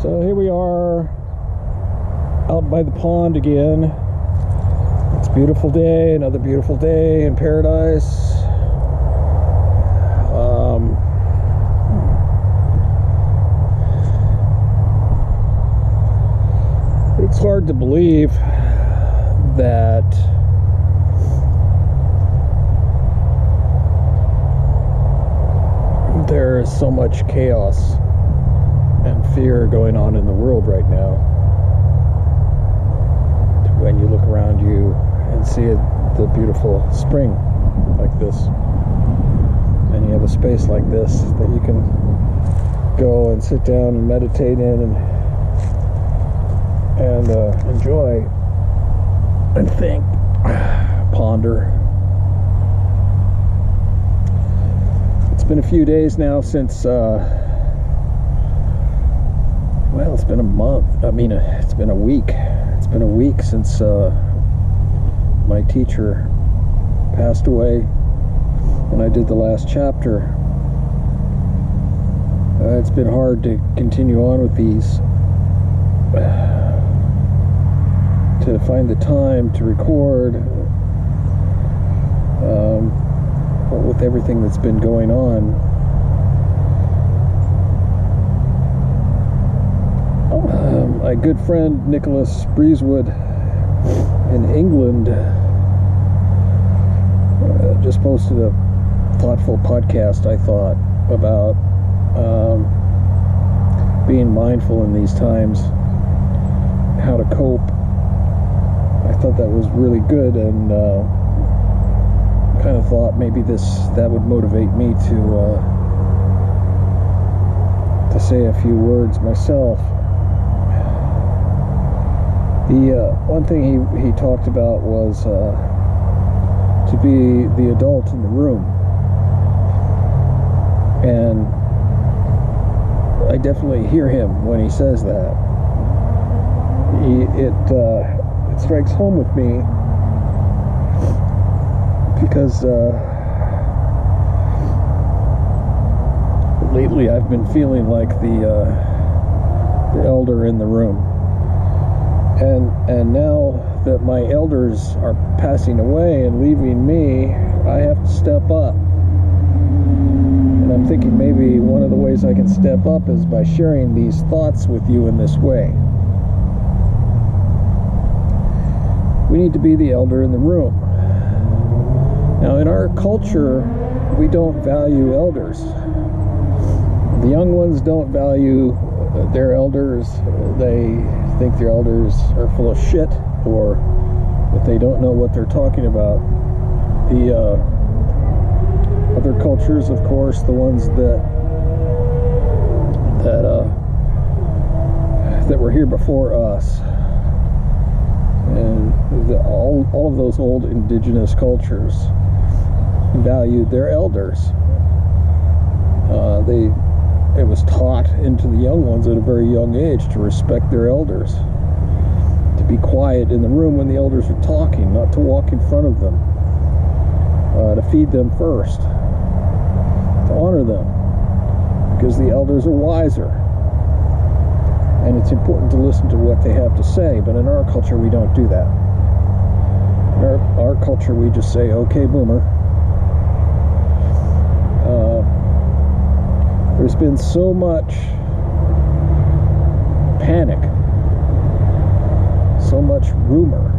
So here we are out by the pond again. It's a beautiful day, another beautiful day in paradise. It's hard to believe that there is so much chaos and fear going on in the world right now. When you look around you and see the beautiful spring like this, and you have a space like this that you can go and sit down and meditate in and enjoy and think, ponder. It's been a few days now since well, it's been a month. It's been a week. It's been a week since my teacher passed away when I did the last chapter. It's been hard to continue on with these, to find the time to record with everything that's been going on. My good friend Nicholas Breezewood in England just posted a thoughtful podcast, I thought, about being mindful in these times, how to cope. I thought that was really good, and kind of thought maybe that would motivate me to say a few words myself. The one thing he talked about was to be the adult in the room, and I definitely hear him when he says that. It strikes home with me because lately I've been feeling like the elder in the room. And now that my elders are passing away and leaving me, I have to step up. And I'm thinking maybe one of the ways I can step up is by sharing these thoughts with you in this way. We need to be the elder in the room. Now, in our culture, we don't value elders. The young ones don't value their elders. They think their elders are full of shit, or that they don't know what they're talking about. The other cultures, of course, the ones that were here before us, and all of those old indigenous cultures valued their elders. It was taught into the young ones at a very young age to respect their elders, to be quiet in the room when the elders are talking, not to walk in front of them, to feed them first, to honor them, because the elders are wiser, and it's important to listen to what they have to say. But in our culture, we don't do that. In our culture, we just say, okay, boomer. There's been so much panic, so much rumor,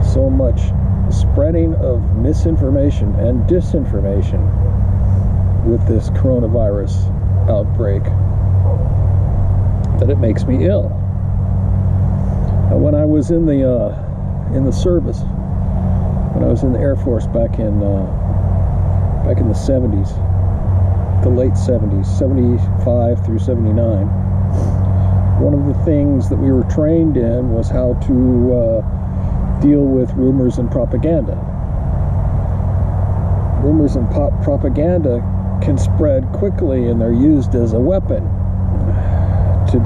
so much spreading of misinformation and disinformation with this coronavirus outbreak that it makes me ill. When I was in the service, when I was in the Air Force back in the 70s, the late 70s, 75 through 79, one of the things that we were trained in was how to deal with rumors and propaganda. Rumors and propaganda can spread quickly, and they're used as a weapon to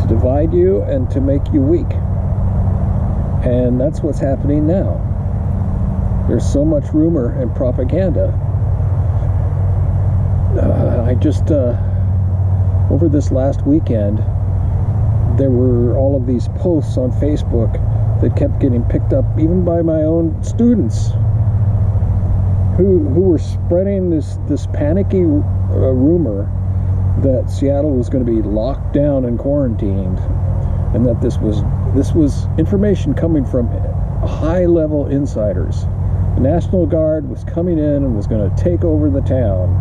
divide you and to make you weak. And that's what's happening now. There's so much rumor and propaganda. over this last weekend, there were all of these posts on Facebook that kept getting picked up even by my own students who were spreading this panicky rumor that Seattle was going to be locked down and quarantined, and that this was information coming from high-level insiders. The National Guard was coming in and was going to take over the town.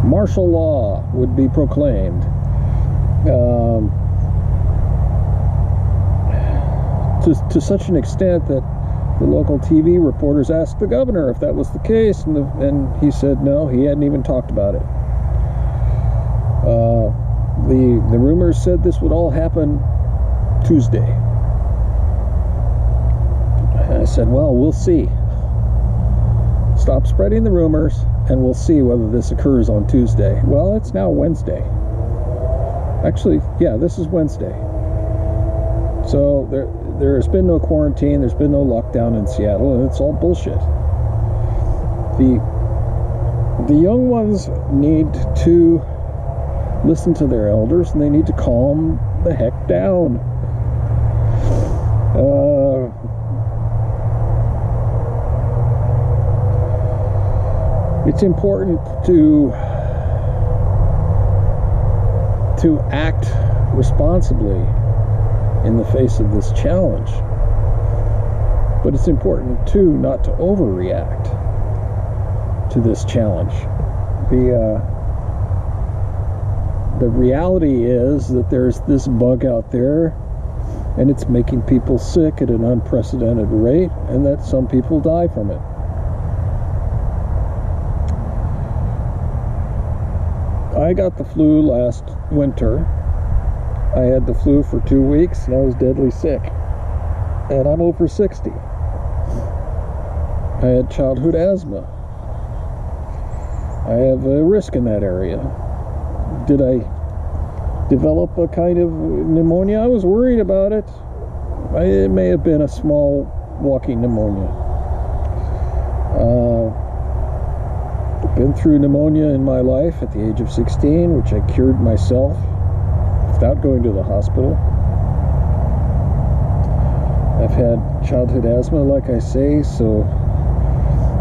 Martial law would be proclaimed. To such an extent that the local TV reporters asked the governor if that was the case, and he said no, he hadn't even talked about it. The rumors said this would all happen Tuesday. And I said, well, we'll see. Stop spreading the rumors, and we'll see whether this occurs on Tuesday. Well, it's now Wednesday. Actually, yeah, this is Wednesday. So there has been no quarantine, there's been no lockdown in Seattle, and it's all bullshit. The young ones need to listen to their elders, and they need to calm the heck down. It's important to act responsibly in the face of this challenge, but it's important too not to overreact to this challenge. The reality is that there's this bug out there, and it's making people sick at an unprecedented rate, and that some people die from it. I got the flu last winter. I had the flu for 2 weeks, and I was deadly sick. And I'm over 60. I had childhood asthma. I have a risk in that area. Did I develop a kind of pneumonia? I was worried about it. It may have been a small walking pneumonia. Been through pneumonia in my life at the age of 16, which I cured myself without going to the hospital. I've had childhood asthma, like I say, so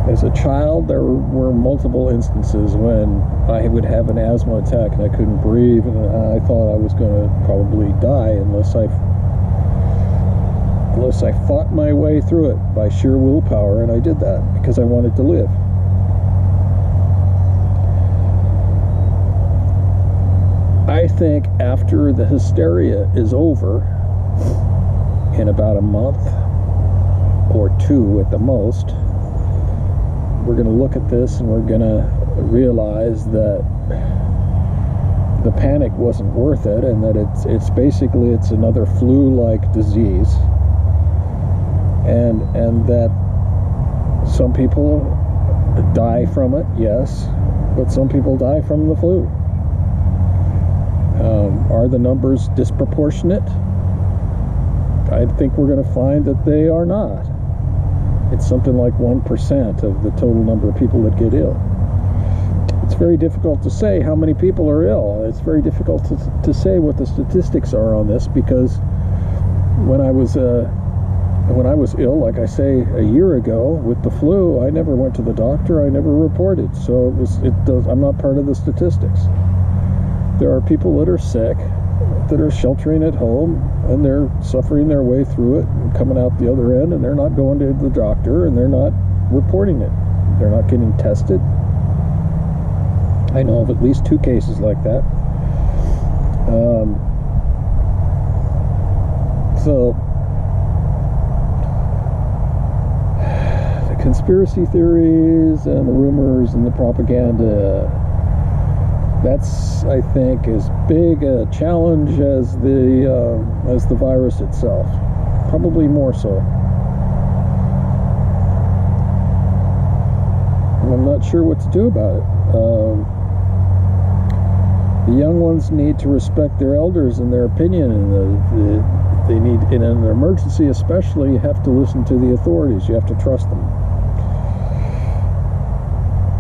as a child there were multiple instances when I would have an asthma attack and I couldn't breathe, and I thought I was going to probably die unless I fought my way through it by sheer willpower, and I did that because I wanted to live. I think after the hysteria is over, in about a month or two at the most, we're going to look at this and we're going to realize that the panic wasn't worth it, and that it's basically another flu-like disease, and that some people die from it, yes, but some people die from the flu. Are the numbers disproportionate? I think we're going to find that they are not. It's something like 1% of the total number of people that get ill. It's very difficult to say how many people are ill. It's very difficult to say what the statistics are on this, because when I was ill, like I say, a year ago with the flu, I never went to the doctor. I never reported. So I'm not part of the statistics. There are people that are sick, that are sheltering at home, and they're suffering their way through it and coming out the other end, and they're not going to the doctor, and they're not reporting it. They're not getting tested. I know of at least 2 cases like that. So the conspiracy theories and the rumors and the propaganda, that's, I think, as big a challenge as the virus itself. Probably more so. And I'm not sure what to do about it. The young ones need to respect their elders and their opinion, and they need, in an emergency especially, you have to listen to the authorities. You have to trust them.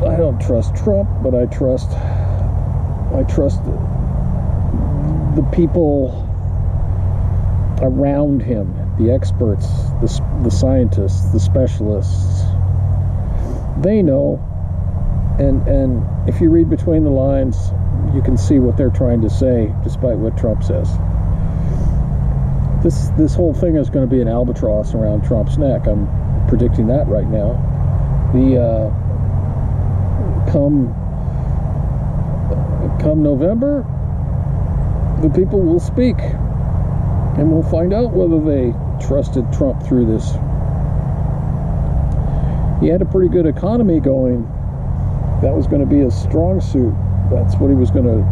I don't trust Trump, but I trust the people around him, the experts, the scientists, the specialists, they know, and if you read between the lines, you can see what they're trying to say, despite what Trump says. This whole thing is going to be an albatross around Trump's neck. I'm predicting that right now. Come November, the people will speak, and we'll find out whether they trusted Trump through this. He had a pretty good economy going. That was going to be his strong suit. That's what he was going to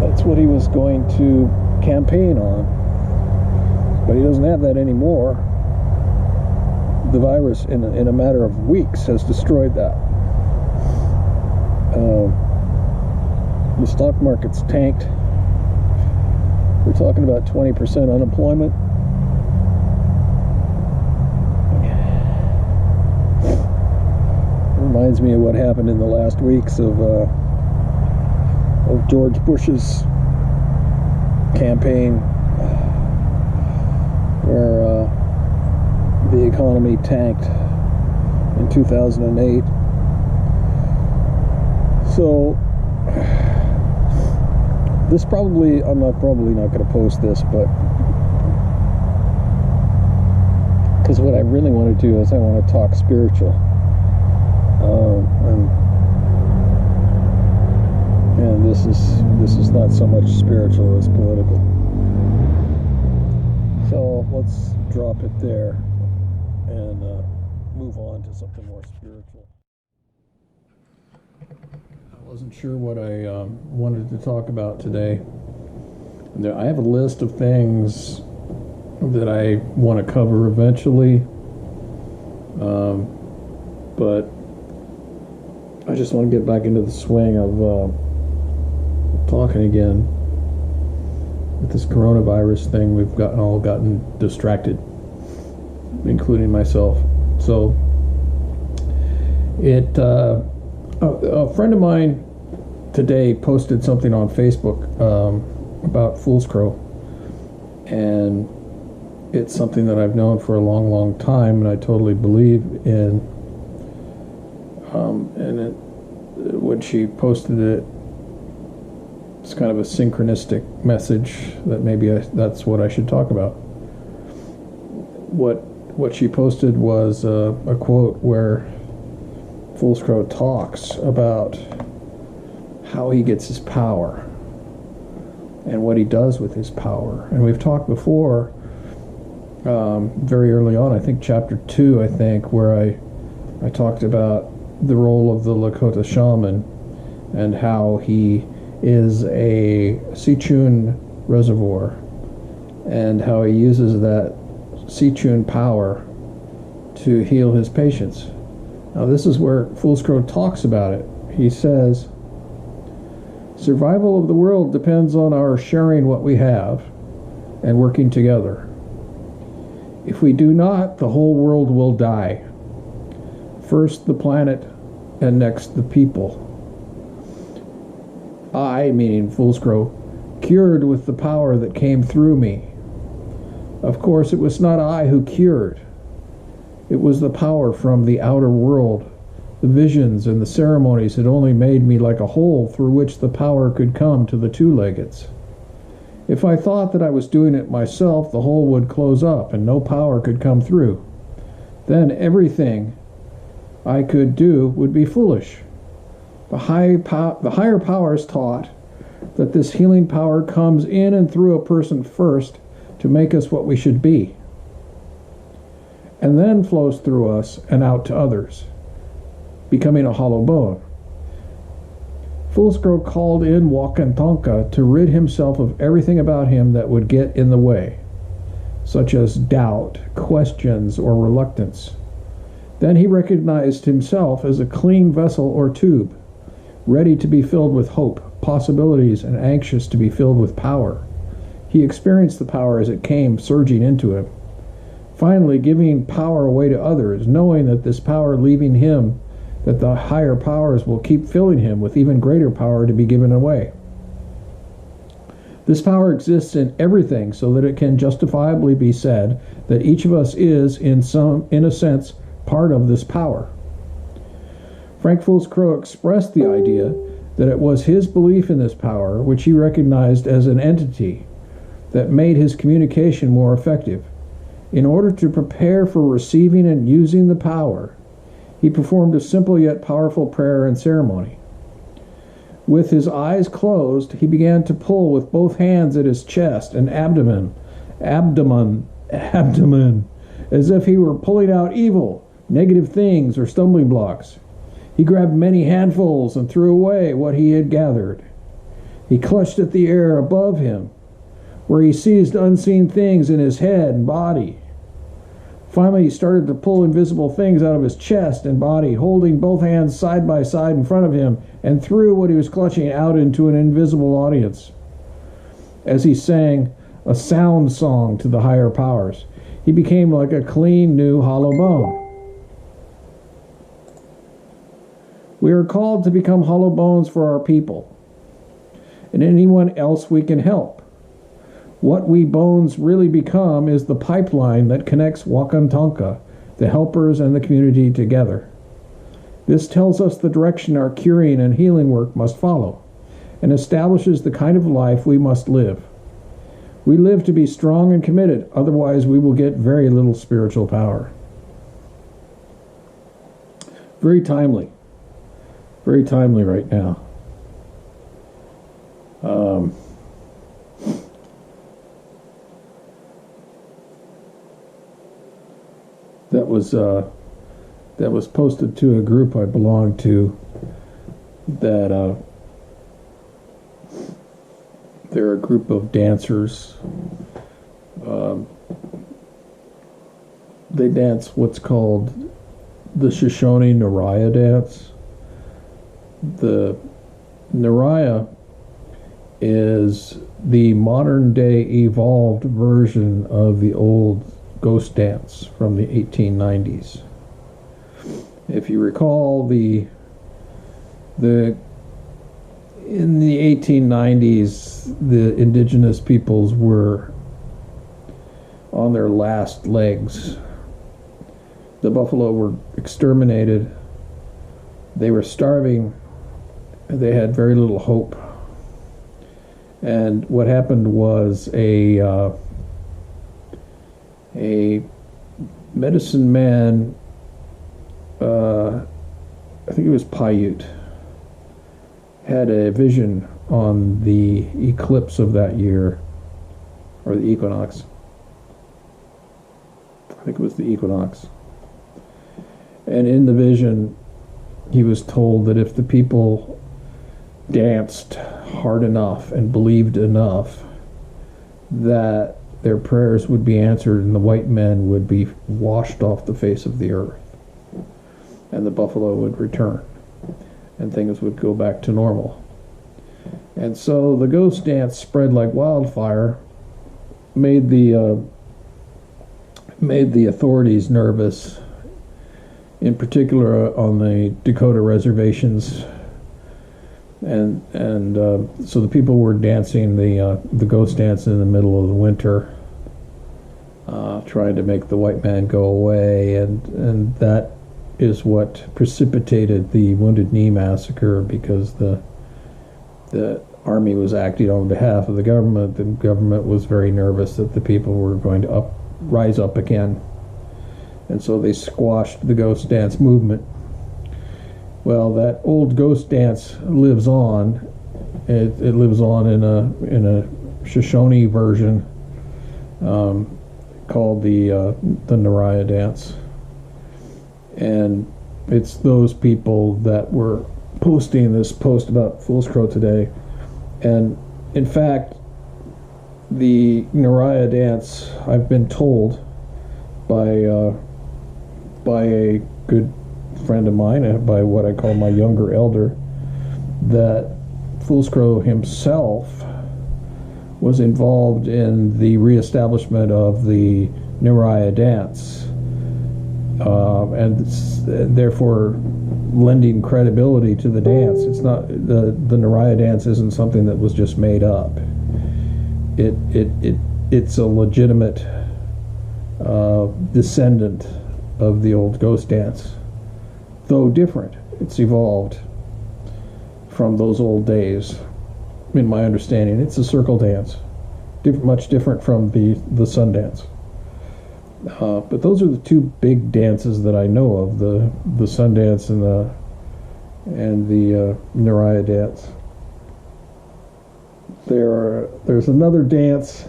that's what he was going to campaign on. But he doesn't have that anymore. The virus, in a matter of weeks, has destroyed that. The stock market's tanked. We're talking about 20% unemployment. It reminds me of what happened in the last weeks of George Bush's campaign, where the economy tanked in 2008. So this I'm probably not going to post this, but because what I really want to do is I want to talk spiritual, and this is not so much spiritual as political. So let's drop it there and move on to something more spiritual. I wasn't sure what I wanted to talk about today. I have a list of things that I want to cover eventually, but I just want to get back into the swing of talking again. With this coronavirus thing, we've all gotten distracted, including myself. So a friend of mine today posted something on Facebook about Fool's Crow, and it's something that I've known for a long, long time, and I totally believe in. When she posted it, it's kind of a synchronistic message that maybe that's what I should talk about. What she posted was a quote where Fool's Crow talks about how he gets his power and what he does with his power. And we've talked before, very early on, I think chapter 2, where I talked about the role of the Lakota shaman and how he is a Sichun reservoir and how he uses that Sichun power to heal his patients. Now this is where Fool's Crow talks about it. He says, survival of the world depends on our sharing what we have and working together. If we do not, the whole world will die. First the planet, and next the people. I, meaning Fool's Crow, cured with the power that came through me. Of course, it was not I who cured. It was the power from the outer world. The visions and the ceremonies had only made me like a hole through which the power could come to the two-leggeds. If I thought that I was doing it myself, the hole would close up and no power could come through. Then everything I could do would be foolish. The higher powers taught that this healing power comes in and through a person first to make us what we should be, and then flows through us and out to others, becoming a hollow bone. Fool's Crow called in Wakantanka to rid himself of everything about him that would get in the way, such as doubt, questions, or reluctance. Then he recognized himself as a clean vessel or tube, ready to be filled with hope, possibilities, and anxious to be filled with power. He experienced the power as it came surging into him, finally giving power away to others, knowing that this power leaving him that the higher powers will keep filling him with even greater power to be given away. This power exists in everything so that it can justifiably be said that each of us is, in a sense, part of this power. Frank Fools Crow expressed the idea that it was his belief in this power, which he recognized as an entity, that made his communication more effective. In order to prepare for receiving and using the power, he performed a simple yet powerful prayer and ceremony. With his eyes closed, he began to pull with both hands at his chest and abdomen, as if he were pulling out evil, negative things or stumbling blocks. He grabbed many handfuls and threw away what he had gathered. He clutched at the air above him, where he seized unseen things in his head and body. Finally, he started to pull invisible things out of his chest and body, holding both hands side by side in front of him, and threw what he was clutching out into an invisible audience. As he sang a sound song to the higher powers, he became like a clean, new, hollow bone. We are called to become hollow bones for our people and anyone else we can help. What we bones really become is the pipeline that connects Wakantanka, the helpers, and the community together. This tells us the direction our curing and healing work must follow, and establishes the kind of life we must live. We live to be strong and committed, otherwise we will get very little spiritual power. Very timely right now. That was posted to a group I belong to. That they're a group of dancers. They dance what's called the Shoshone Naraya dance. The Naraya is the modern day evolved version of the old ghost dance from the 1890s. If you recall, in the 1890s, the indigenous peoples were on their last legs. The buffalo were exterminated. They were starving. They had very little hope. And what happened was a medicine man, I think it was Paiute, had a vision on the eclipse of that year, or the equinox. I think it was the equinox. And in the vision, he was told that if the people danced hard enough and believed enough, that their prayers would be answered and the white men would be washed off the face of the earth, and the buffalo would return and things would go back to normal. And so the ghost dance spread like wildfire, made the authorities nervous, in particular on the Dakota reservations. And so the people were dancing the ghost dance in the middle of the winter, trying to make the white man go away, and that is what precipitated the Wounded Knee massacre, because the army was acting on behalf of the government. The government was very nervous that the people were going to rise up again, and so they squashed the ghost dance movement. Well, that old ghost dance lives on. It lives on in a Shoshone version called the Naraya dance, and it's those people that were posting this post about Fool's Crow today. And in fact, the Naraya dance, I've been told by a good friend of mine, by what I call my younger elder, that Fool's Crow himself was involved in the reestablishment of the Naraya dance, and therefore lending credibility to the dance. It's not the Naraya dance isn't something that was just made up. It's a legitimate descendant of the old ghost dance, though different. It's evolved from those old days. In my understanding, it's a circle dance, much different from the sun dance. But those are the two big dances that I know of: the sun dance and the Naraya dance. There's another dance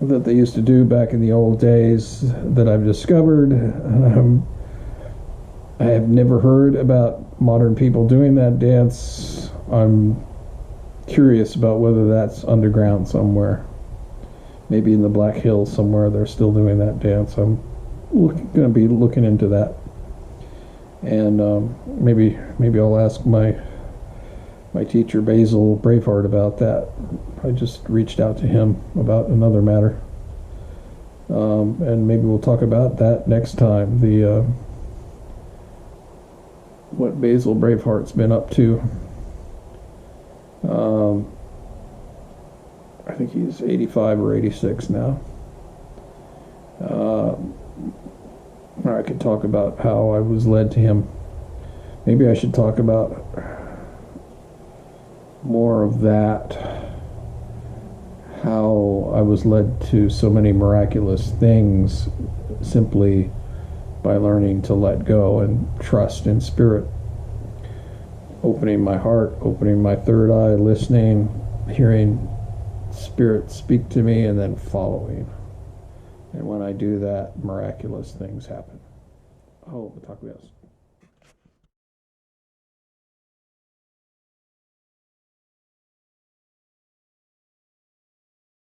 that they used to do back in the old days that I've discovered. I have never heard about modern people doing that dance. I'm curious about whether that's underground somewhere. Maybe in the Black Hills somewhere they're still doing that dance. I'm going to be looking into that. And maybe I'll ask my teacher Basil Braveheart about that. I just reached out to him about another matter. And maybe we'll talk about that next time. What Basil Braveheart's been up to. I think he's 85 or 86 now. I could talk about how I was led to him. Maybe I should talk about more of that, how I was led to so many miraculous things simply by learning to let go and trust in spirit, opening my heart, opening my third eye, listening, hearing spirit speak to me, and then following. And when I do that, miraculous things happen. Oh, we'll talk about this.